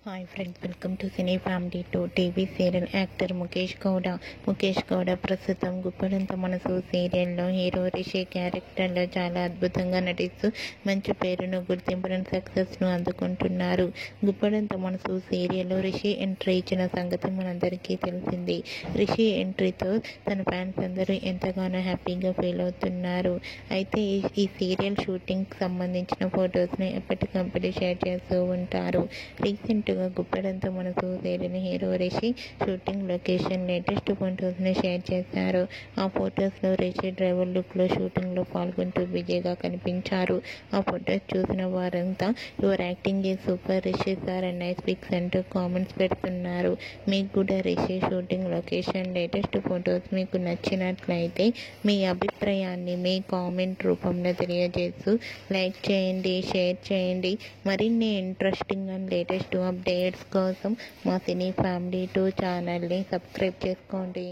Hi friends, welcome to cine family to TV serial. Actor Mukesh Gowda ప్రస్తుతం గుప్పడంత మనసు సీరియల్లో hero Rishi క్యారెక్టర్లో చాలా అద్భుతంగా నటిస్తూ మంచి పేరును, గుర్తింపును, సక్సెస్ను అందుకుంటున్నారు. గుప్పడంత మనసు సీరియల్లో రిషి ఎంట్రీ ఇచ్చిన సంగతి మనందరికీ తెలిసింది. రిషి ఎంట్రీతో తన ఫ్యాన్స్ అందరూ ఎంతగానో హ్యాపీగా ఫీల్ అవుతున్నారు. అయితే ఈ సీరియల్ షూటింగ్కి సంబంధించిన ఫొటోస్ని ఎప్పటికప్పుడు షేర్ చేస్తూ ఉంటారు. రీసెంట్గా గుప్పడంత మనసు serial hero Rishi shooting location latest ఫొటోస్ని షేర్ చేశారు. ఆ ఫొటోస్లో రిషి డ్రైవర్ లుక్లో షూటింగ్లో పాల్గొంటూ బిజీగా కనిపించారు. ఆ ఫొటోస్ చూసిన వారంతా your acting is super Rishi sir and nice pics అంటూ కామెంట్స్ పెడుతున్నారు. మీకు కూడా Rishi shooting location latest photos మీకు నచ్చినట్లయితే మీ అభిప్రాయాన్ని మీ కామెంట్ రూపంలో తెలియజేస్తూ లైక్ చేయండి, షేర్ చేయండి. మరిన్ని ఇంట్రెస్టింగ్ అండ్ లేటెస్ట్ అప్డేట్స్ కోసం మా సినీ ఫ్యామిలీ 2 ఛానల్ని సబ్స్క్రైబ్ చేసుకోండి.